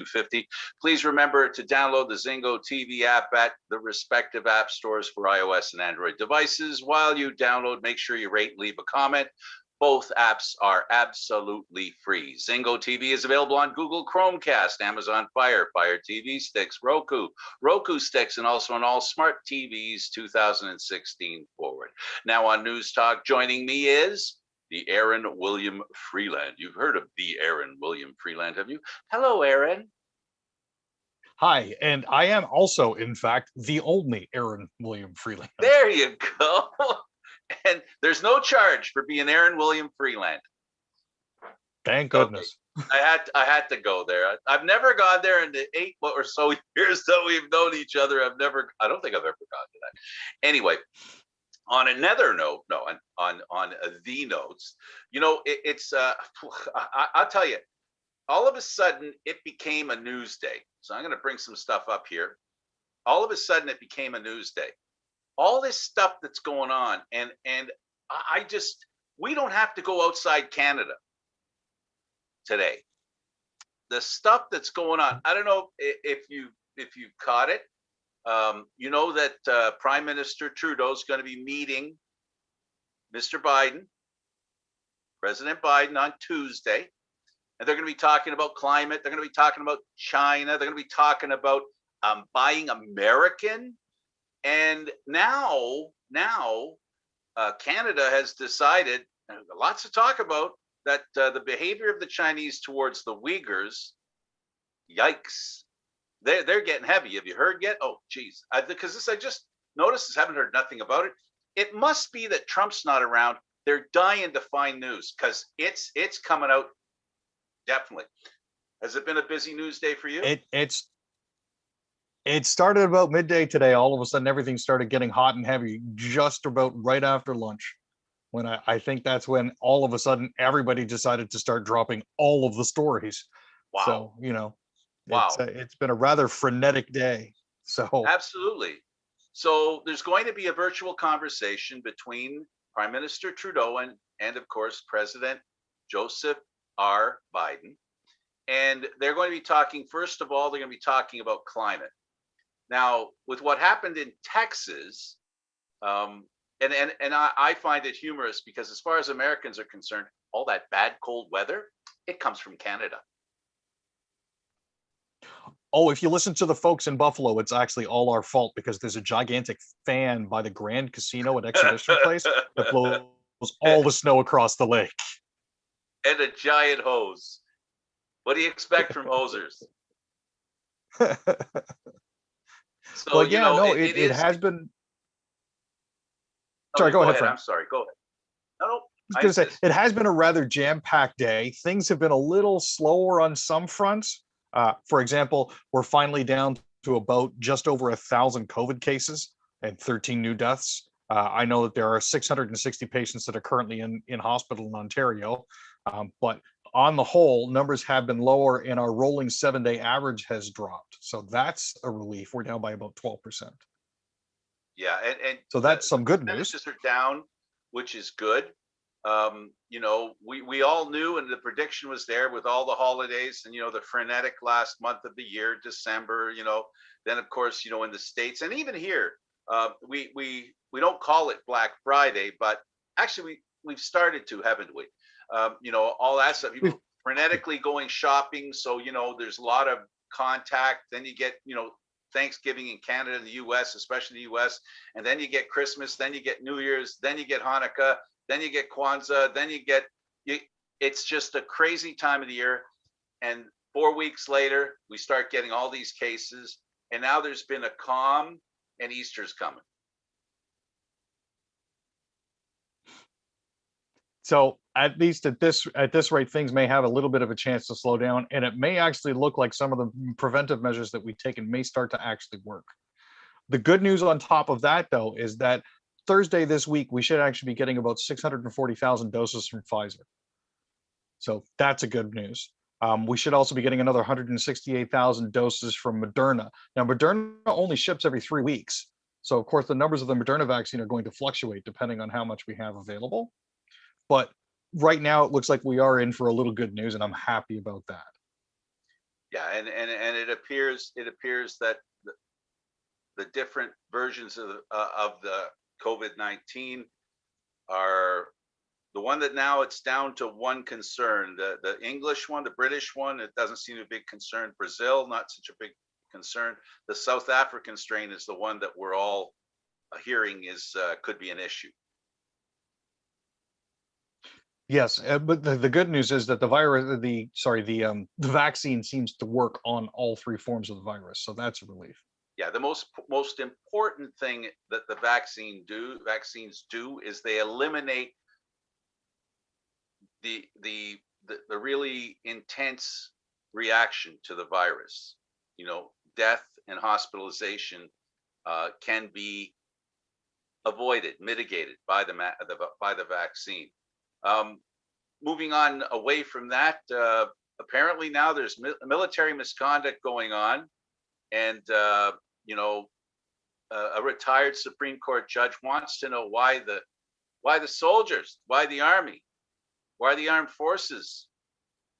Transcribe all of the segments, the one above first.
250. Please remember to download the Zingo TV app at the respective app stores for iOS and Android devices. While you download, make sure you rate and leave a comment. Both apps are absolutely free. Zingo TV is available on Google Chromecast, Amazon Fire, Fire TV sticks, Roku sticks, and also on all smart TVs 2016 forward. Now on News Talk, joining me is the Aaron William Freeland. You've heard of the Aaron William Freeland, have you? Hello, Aaron. Hi, and I am also, in fact, the only Aaron William Freeland. There you go. And there's no charge for being Aaron William Freeland. Thank goodness. Okay. I had to go there. I've never gone there in the 8 or so years that we've known each other. I don't think I've ever gone to that. Anyway, on another note, on the notes, I'll tell you, all of a sudden it became a news day. So I'm going to bring some stuff up here. All of a sudden it became a news day. All this stuff that's going on, and we don't have to go outside Canada today. The stuff that's going on, I don't know if you caught it. You know that Prime Minister Trudeau is going to be meeting Mr. Biden, President Biden, on Tuesday, and they're going to be talking about climate. They're going to be talking about China. They're going to be talking about buying American. And now, Canada has decided, lots to talk about, that the behavior of the Chinese towards the Uyghurs, yikes, they're getting heavy. Have you heard yet? Oh, geez, because I just noticed this, haven't heard nothing about it. It must be that Trump's not around. They're dying to find news because it's coming out, definitely. Has it been a busy news day for you? It started about midday today. All of a sudden, everything started getting hot and heavy just about right after lunch. When I think that's when all of a sudden everybody decided to start dropping all of the stories. Wow. So, wow. It's been a rather frenetic day. So absolutely. So there's going to be a virtual conversation between Prime Minister Trudeau and of course, President Joseph R. Biden. And they're going to be talking, first of all, they're going to be talking about climate. Now, with what happened in Texas, and I find it humorous because as far as Americans are concerned, all that bad cold weather, it comes from Canada. Oh, if you listen to the folks in Buffalo, it's actually all our fault because there's a gigantic fan by the Grand Casino at Exhibition Place that blows all the snow across the lake. And a giant hose. What do you expect from hosers? So, well, yeah, it has been. Sorry, go ahead, Frank. I'm sorry, go ahead. No. I was going to say, it has been a rather jam-packed day. Things have been a little slower on some fronts. For example, we're finally down to about just over 1,000 COVID cases and 13 new deaths. I know that there are 660 patients that are currently in hospital in Ontario, but on the whole, numbers have been lower and our rolling 7-day average has dropped. So that's a relief. We're down by about 12%. Yeah, and so that's some good news. Are down, which is good. We all knew, and the prediction was there with all the holidays and the frenetic last month of the year, December. Then of course in the States and even here, we don't call it Black Friday, but actually we've started to, haven't we? All that stuff. People frenetically going shopping, so there's a lot of contact. Then you get Thanksgiving in Canada and the US, especially the US, and then you get Christmas, then you get New Year's, then you get Hanukkah, then you get Kwanzaa, then it's just a crazy time of the year. And 4 weeks later, we start getting all these cases, and now there's been a calm, and Easter's coming. So at least at this rate, things may have a little bit of a chance to slow down, and it may actually look like some of the preventive measures that we've taken may start to actually work. The good news on top of that, though, is that Thursday this week, we should actually be getting about 640,000 doses from Pfizer. So that's a good news. We should also be getting another 168,000 doses from Moderna. Now, Moderna only ships every 3 weeks. So, of course, the numbers of the Moderna vaccine are going to fluctuate depending on how much we have available. But right now, it looks like we are in for a little good news, and I'm happy about that. Yeah, and it appears that the different versions of the COVID-19 are the one that now it's down to one concern. The English one, the British one, it doesn't seem a big concern. Brazil, not such a big concern. The South African strain is the one that we're all hearing is could be an issue. Yes, but the good news is that the vaccine seems to work on all three forms of the virus, so that's a relief. Yeah, the most important thing that the vaccines do is they eliminate the really intense reaction to the virus. You know, death and hospitalization can be avoided, mitigated by by the vaccine. Um, Moving on away from that, apparently now there's military misconduct going on, and you know, a retired Supreme Court judge wants to know why the soldiers, why the army, why the armed forces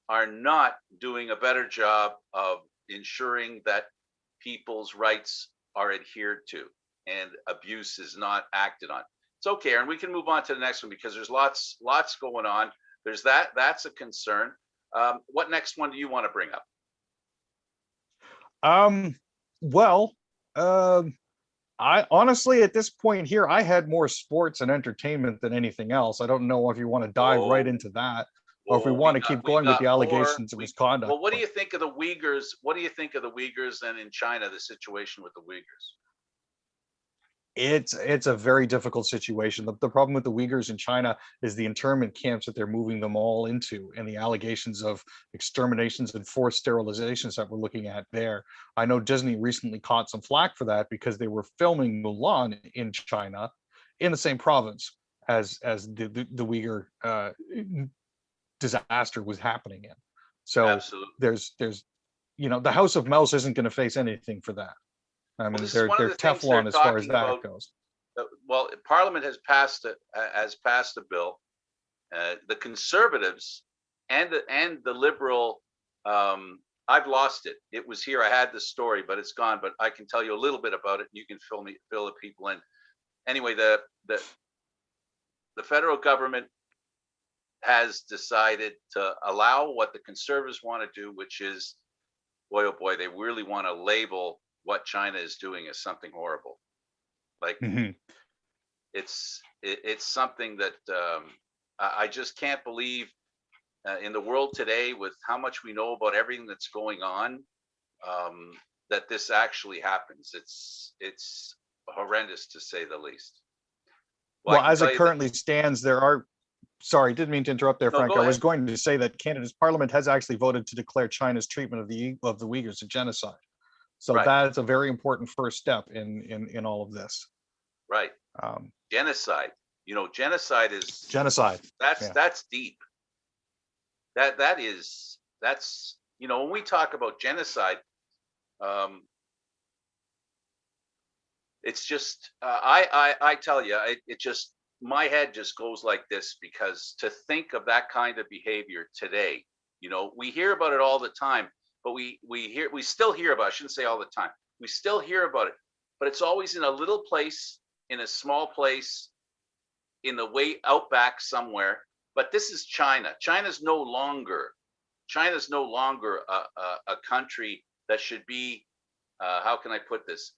are not doing a better job of ensuring that people's rights are adhered to and abuse is not acted on. It's okay, Aaron. We can move on to the next one because there's lots going on. There's that's a concern. What next one do you want to bring up? Well, I honestly, at this point here, I had more sports and entertainment than anything else. I don't know if you want to dive right into that, or if we want to keep We going with got the more. allegations of misconduct. Well, what do you think of the Uyghurs? What do you think of the Uyghurs and in China, the situation with the Uyghurs? It's a very difficult situation. The problem with the Uyghurs in China is the internment camps that they're moving them all into, and the allegations of exterminations and forced sterilizations that we're looking at there. I know Disney recently caught some flack for that because they were filming Mulan in China, in the same province as the Uyghur disaster was happening in. So Absolutely. there's the House of Mouse isn't going to face anything for that. I mean, This is they're one of the things they're Teflon as far as talking that about. goes. Well, Parliament has passed a bill. The Conservatives and the Liberal. I've lost it. It was here. I had the story, but it's gone. But I can tell you a little bit about it. You can fill the people in. Anyway, the federal government has decided to allow what the Conservatives want to do, which is, boy oh boy, they really want to label what China is doing as something horrible. Like it's something that I just can't believe in the world today, with how much we know about everything that's going on, that this actually happens. It's horrendous to say the least. Well, as it currently stands, there are. Sorry, didn't mean to interrupt there, No, Frank. go I was ahead. going to say that Canada's parliament has actually voted to declare China's treatment of the Uyghurs a genocide. So Right. that's a very important first step in all of this. Right. Genocide. You know, genocide is Genocide. that's deep. That's when we talk about genocide, it's just I tell you, it just, my head just goes like this, because to think of that kind of behavior today, we hear about it all the time, but we still hear about it. I shouldn't say all the time. We still hear about it, but it's always in a little place, in a small place, in the way outback somewhere. But this is China. China's no longer a country that should be, how can I put this,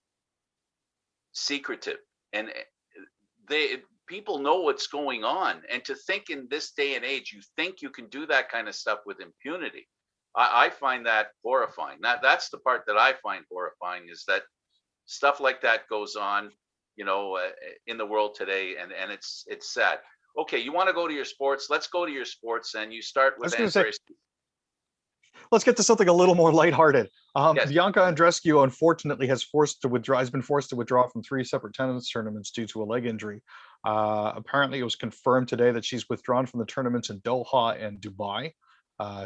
secretive. And people know what's going on. And to think in this day and age, you think you can do that kind of stuff with impunity. I find that horrifying. That's the part that I find horrifying, is that stuff like that goes on, in the world today, and it's sad. Okay, you want to go to your sports? Let's go to your sports, and you start with Andres. Let's get to something a little more lighthearted. Yes. Bianca Andreescu, unfortunately, has been forced to withdraw from 3 separate tennis tournaments due to a leg injury. Apparently, it was confirmed today that she's withdrawn from the tournaments in Doha and Dubai.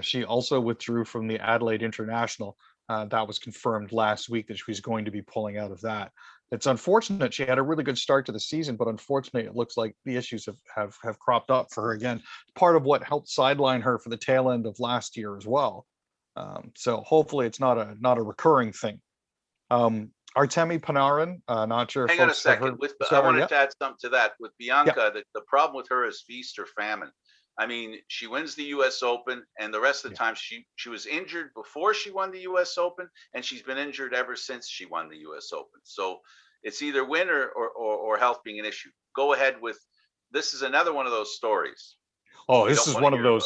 She also withdrew from the Adelaide International. That was confirmed last week that she was going to be pulling out of that. It's unfortunate. She had a really good start to the season, but unfortunately, it looks like the issues have cropped up for her again. Part of what helped sideline her for the tail end of last year as well. So hopefully it's not a recurring thing. Artemi Panarin, not sure if Hang on a folks have second. heard. I Sorry, wanted yeah, to add something to that. With yeah. Bianca, the problem with her is feast or famine. I mean, she wins the U.S. Open, and the rest of the Yeah. time she was injured before she won the U.S. Open, and she's been injured ever since she won the U.S. Open. So it's either win or health being an issue. Go ahead with this. Is another one of those stories Oh, we this don't is want to one of hear about.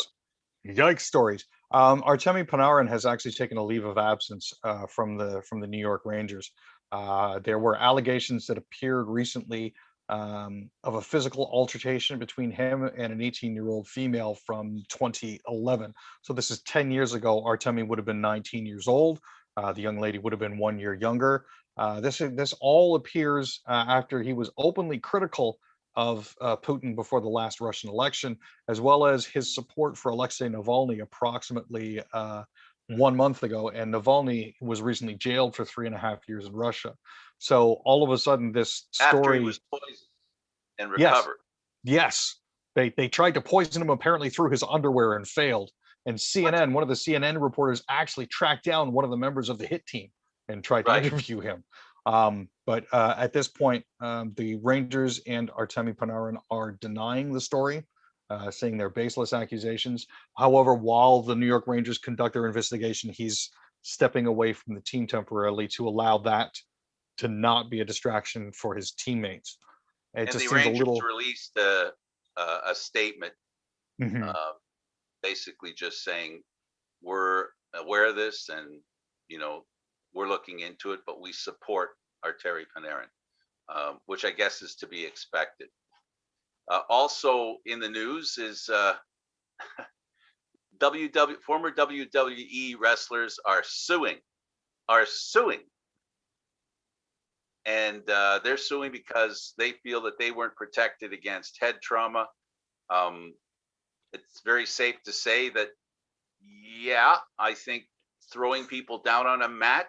those yikes stories. Artemi Panarin has actually taken a leave of absence from the New York Rangers. There were allegations that appeared recently of a physical altercation between him and an 18-year-old female from 2011. So this is 10 years ago. Artemi would have been 19 years old. The young lady would have been 1 year younger. This all appears after he was openly critical of Putin before the last Russian election, as well as his support for Alexei Navalny approximately 1 month ago. And Navalny was recently jailed for 3.5 years in Russia. So all of a sudden, this After he story, was poisoned and yes, recovered. yes, they tried to poison him apparently through his underwear and failed. And What? CNN, one of the CNN reporters, actually tracked down one of the members of the hit team and tried to Right. interview him. But at this point, the Rangers and Artemi Panarin are denying the story, saying they're baseless accusations. However, while the New York Rangers conduct their investigation, he's stepping away from the team temporarily to allow that to not be a distraction for his teammates. It And the just seems a Rangers little. released a statement, Mhm. uh, basically just saying we're aware of this, and you know we're looking into it, but we support our Terry Panarin, which I guess is to be expected. Also in the news is former WWE wrestlers are suing, and they're suing because they feel that they weren't protected against head trauma. Um, it's very safe to say that, yeah, I think throwing people down on a mat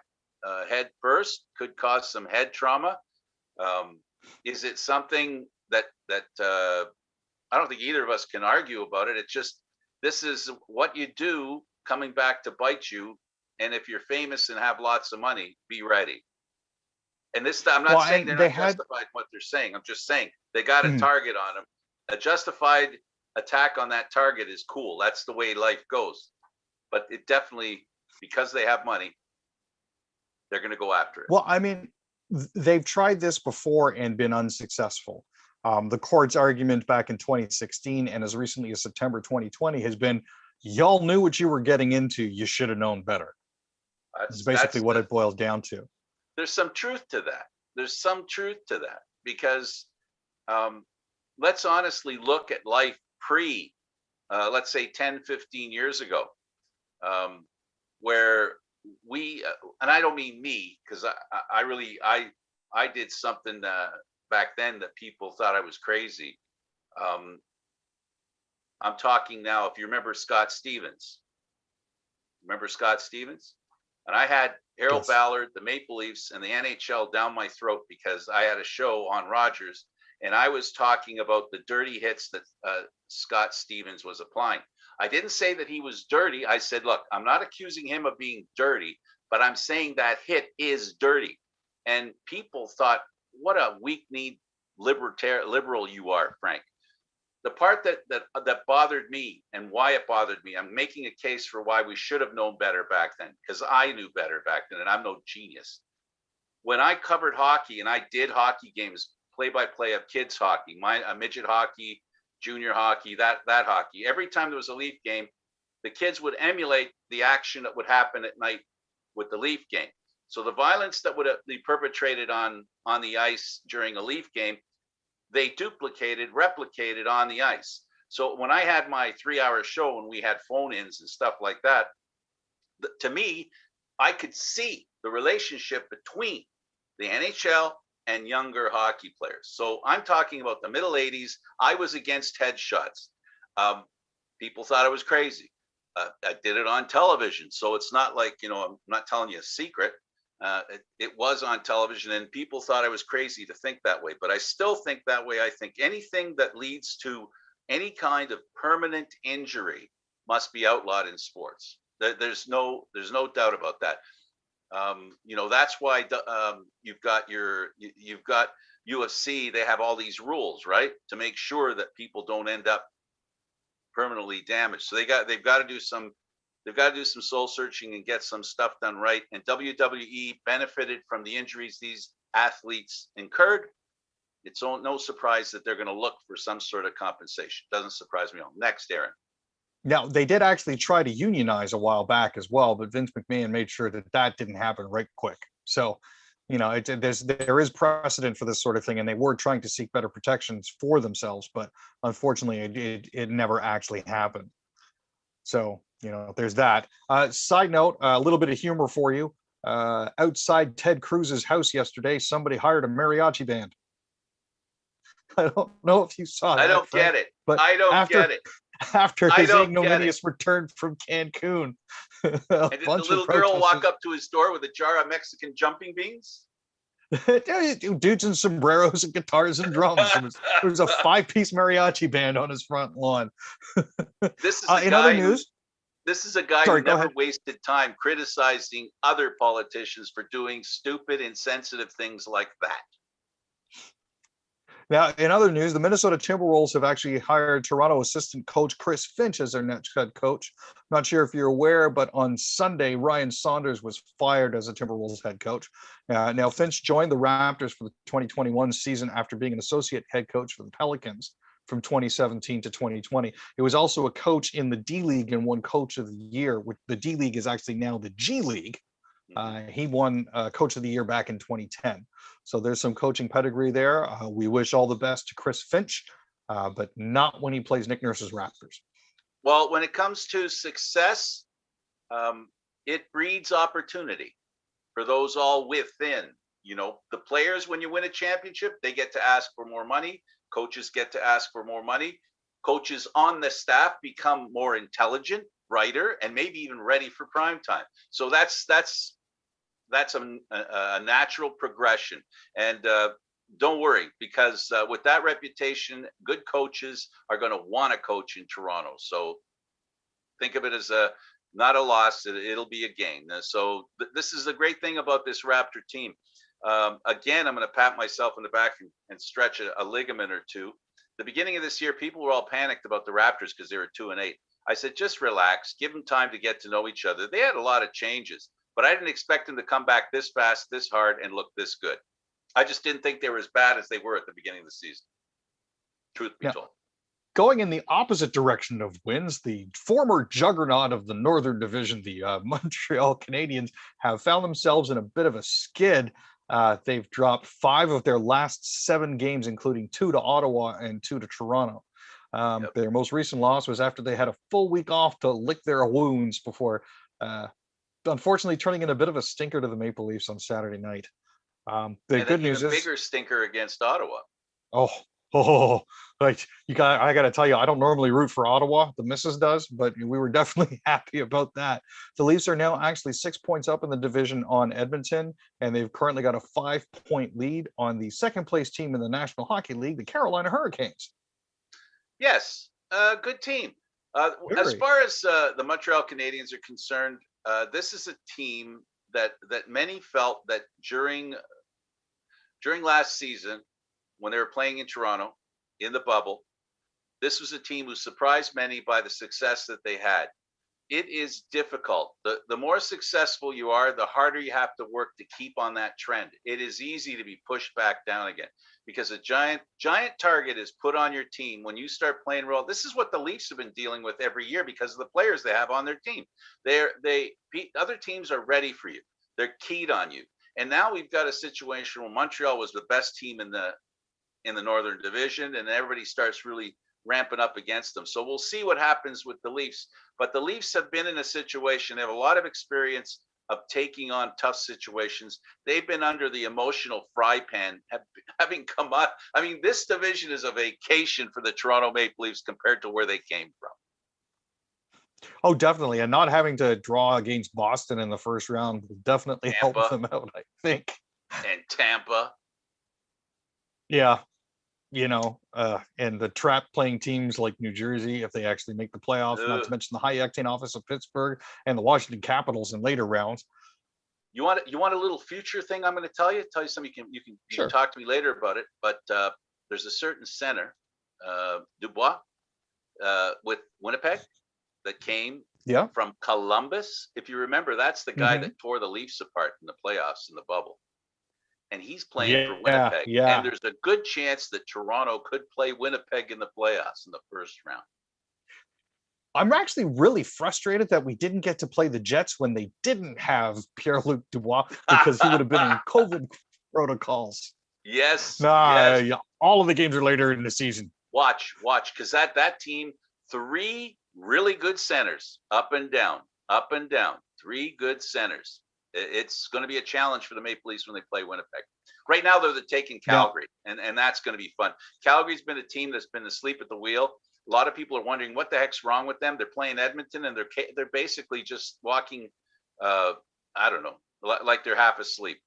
head first could cause some head trauma. Um, is it something that I don't think either of us can argue about it? It's just this is what you do coming back to bite you, and if you're famous and have lots of money, be ready. And this, I'm Well, not saying they're and they not had. justified in what they're saying. I'm just saying they got a Mhm. target on them. A justified attack on that target is cool. That's the way life goes. But it definitely, because they have money, they're going to go after it. Well, I mean, they've tried this before and been unsuccessful. The court's argument back in 2016 and as recently as September 2020 has been, y'all knew what you were getting into. You should have known better. It's basically That's what the. it boils down to. There's some truth to that. There's some truth to that because um, let's honestly look at life pre, let's say 10, 15 years ago, um, where we, and I don't mean me, because I really, I did something back then that people thought I was crazy. Um, I'm talking now, if you remember Scott Stevens, remember Scott Stevens? And I had Harold Yes. Ballard, the Maple Leafs, and the NHL down my throat because I had a show on Rogers and I was talking about the dirty hits that Scott Stevens was applying. I didn't say that he was dirty. I said, look, I'm not accusing him of being dirty, but I'm saying that hit is dirty. And people thought, what a weak-kneed liberal you are, Frank. The part that bothered me and why it bothered me, I'm making a case for why we should have known better back then, because I knew better back then and I'm no genius. When I covered hockey and I did hockey games, play by play of kids hockey, midget hockey, junior hockey, that hockey, every time there was a Leaf game, the kids would emulate the action that would happen at night with the Leaf game. So the violence that would be perpetrated on the ice during a Leaf game, they replicated on the ice. So when I had my 3-hour show and we had phone-ins and stuff like that, to me, I could see the relationship between the NHL and younger hockey players. So I'm talking about the middle 80s. I was against headshots. People thought I was crazy. I did it on television. So it's not like, I'm not telling you a secret. It was on television and people thought I was crazy to think that way, but I still think that way. I think anything that leads to any kind of permanent injury must be outlawed in sports. There's no doubt about that. That's why you've got UFC. They have all these rules, right, to make sure that people don't end up permanently damaged. So they've got to do some soul searching and get some stuff done right. And WWE benefited from the injuries these athletes incurred. It's no surprise that they're going to look for some sort of compensation. Doesn't surprise me at all. Next, Aaron. Now, they did actually try to unionize a while back as well, but Vince McMahon made sure that didn't happen right quick. So, there is precedent for this sort of thing, and they were trying to seek better protections for themselves, but unfortunately, it never actually happened. So, there's that. Side note, a little bit of humor for you. Outside Ted Cruz's house yesterday, somebody hired a mariachi band. I don't know if you saw that. I don't get it. But I don't get it. After his ignominious return from Cancun. And did the little girl walk up to his door with a jar of Mexican jumping beans? Dudes in sombreros and guitars and drums. There was a 5-piece mariachi band on his front lawn. This is other news. This is a guy who never wasted time criticizing other politicians for doing stupid, insensitive things like that. Now, in other news, the Minnesota Timberwolves have actually hired Toronto assistant coach Chris Finch as their next head coach. Not sure if you're aware, but on Sunday, Ryan Saunders was fired as a Timberwolves head coach. Now, Finch joined the Raptors for the 2021 season after being an associate head coach for the Pelicans from 2017 to 2020. He was also a coach in the D-League and won Coach of the Year, which the D-League is actually now the G League. He won Coach of the Year back in 2010. So there's some coaching pedigree there. We wish all the best to Chris Finch, but not when he plays Nick Nurse's Raptors. Well, when it comes to success, it breeds opportunity for those all within. The players, when you win a championship, they get to ask for more money. Coaches get to ask for more money. Coaches on the staff become more intelligent, brighter, and maybe even ready for prime time. So that's a natural progression. And don't worry, because with that reputation, good coaches are going to want to coach in Toronto. So think of it as not a loss. It'll be a gain. So this is the great thing about this Raptor team. Again, I'm going to pat myself in the back and stretch a ligament or two. The beginning of this year, people were all panicked about the Raptors because they were 2-8. I said, just relax, give them time to get to know each other. They had a lot of changes, but I didn't expect them to come back this fast, this hard, and look this good. I just didn't think they were as bad as they were at the beginning of the season. Truth be told. Going in the opposite direction of wins, the former juggernaut of the Northern Division, the Montreal Canadiens, have found themselves in a bit of a skid. They've dropped 5 of their last 7 games, including 2 to Ottawa and 2 to Toronto. Their most recent loss was after they had a full week off to lick their wounds before unfortunately turning in a bit of a stinker to the Maple Leafs on Saturday night. The good news is bigger stinker against Ottawa. I got to tell you, I don't normally root for Ottawa. The missus does, but we were definitely happy about that. The Leafs are now actually 6 points up in the division on Edmonton, and they've currently got a 5-point lead on the second place team in the National Hockey League, the Carolina Hurricanes. Yes, good team. As far as the Montreal Canadiens are concerned, this is a team that many felt that during last season, when they were playing in Toronto in the bubble, this was a team who surprised many by the success that they had. It is difficult. The more successful you are, the harder you have to work to keep on that trend. It is easy to be pushed back down again because a giant target is put on your team when you start playing well. This is what the Leafs have been dealing with every year because of the players they have on their team. Other teams are ready for you. They're keyed on you. And now we've got a situation where Montreal was the best team in the Northern Division, and everybody starts really ramping up against them. So we'll see what happens with the Leafs. But the Leafs have been in a situation, they have a lot of experience of taking on tough situations. They've been under the emotional fry pan, having come up. I mean, this division is a vacation for the Toronto Maple Leafs compared to where they came from. Oh, definitely. And not having to draw against Boston in the first round will definitely help them out, I think. And Tampa. Yeah. and the trap playing teams like New Jersey, if they actually make the playoffs, not Ugh. to mention the high octane office of Pittsburgh and the Washington Capitals in later rounds. You want a little future thing? I'm going to tell you. Tell you something. You can Sure. talk to me later about it. But there's a certain center, Dubois, with Winnipeg, that came Yeah. from Columbus. If you remember, that's the guy Hmm. that tore the Leafs apart in the playoffs in the bubble. And he's playing for Yeah. Winnipeg. And Yeah. there's a good chance that Toronto could play Winnipeg in the playoffs in the first round. I'm actually really frustrated that we didn't get to play the Jets when they didn't have Pierre-Luc Dubois, because he would have been in COVID protocols. Yes, Nah, yes. yeah, all of the games are later in the season. Watch, because that team, three really good centers, up and down, three good centers. It's going to be a challenge for the Maple Leafs when they play Winnipeg. Right now, they're taking Yeah. Calgary, and that's going to be fun. Calgary's been a team that's been asleep at the wheel. A lot of people are wondering what the heck's wrong with them. They're playing Edmonton, and they're basically just walking, I don't know, like they're half asleep.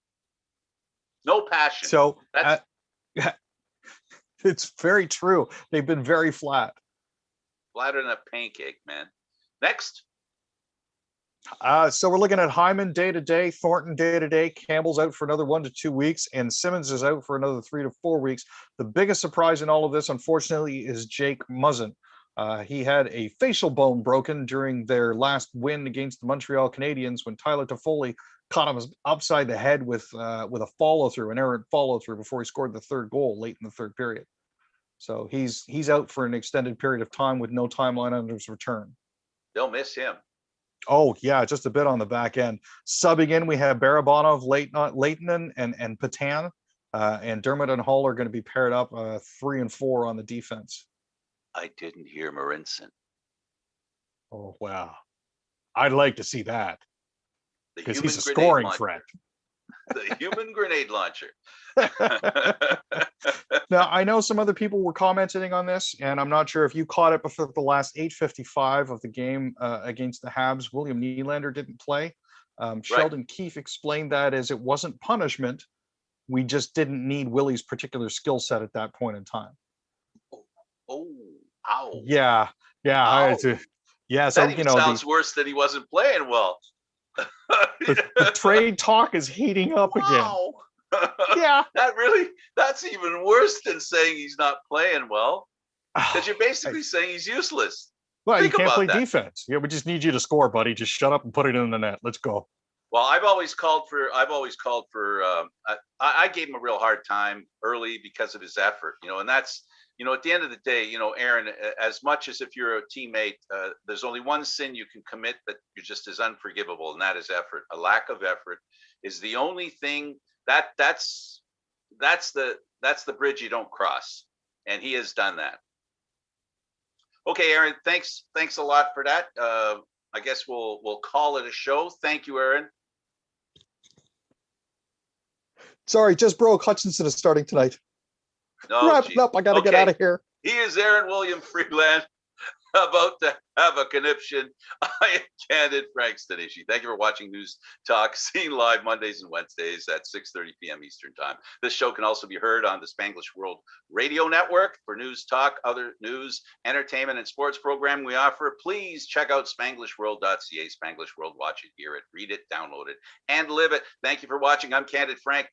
No passion. So That's it's very true. They've been very flat. flatter than a pancake, man. Next. So we're looking at Hyman day to day, Thornton day to day, Campbell's out for another 1 to 2 weeks, and Simmons is out for another 3 to 4 weeks. The biggest surprise in all of this, unfortunately, is Jake Muzzin. He had a facial bone broken during their last win against the Montreal Canadiens when Tyler Toffoli caught him upside the head with a follow through, an errant follow through, before he scored the third goal late in the third period. So he's out for an extended period of time with no timeline on his return. They'll miss him. Oh yeah, just a bit on the back end. Subbing in, we have Barabanov, Leighton, and Patan, and Dermott and Hall are going to be paired up 3 and 4 on the defense. I didn't hear Marinson. Oh wow, I'd like to see that, The because human he's a grenade scoring launcher. threat. The human grenade launcher. Now, I know some other people were commenting on this, and I'm not sure if you caught it before the last 8:55 of the game against the Habs. William Nylander didn't play. Sheldon Keefe explained that as it wasn't punishment. We just didn't need Willie's particular skill set at that point in time. Oh, ow. Yeah. Ow. Yeah. So, That even sounds worse than he wasn't playing well. the trade talk is heating up again. Yeah. That's even worse than saying he's not playing well, because you're basically saying he's useless. Well, Think you can't about play that. defense. Yeah, we just need you to score, buddy. Just shut up and put it in the net. Let's go. Well, I've always called for. I gave him a real hard time early because of his effort, and that's, at the end of the day, Aaron, as much as if you're a teammate, there's only one sin you can commit that you're just as unforgivable, and that is effort. A lack of effort is the only thing that's the bridge you don't cross, and he has done that. Okay, Aaron, thanks a lot for that. I guess we'll call it a show. Thank you, Aaron. Sorry, just broke. Hutchinson is starting tonight. No, Wrap it up. I got to get out of here. He is Aaron William Freeland, about to have a conniption. I am Candid Frank Stanishi. Thank you for watching News Talk, seen live Mondays and Wednesdays at 6:30 p.m. Eastern Time. This show can also be heard on the Spanglish World Radio Network. For News Talk, other news, entertainment, and sports programming we offer, please check out SpanglishWorld.ca. Spanglish World. Watch it, hear it, read it, download it, and live it. Thank you for watching. I'm Candid Frank.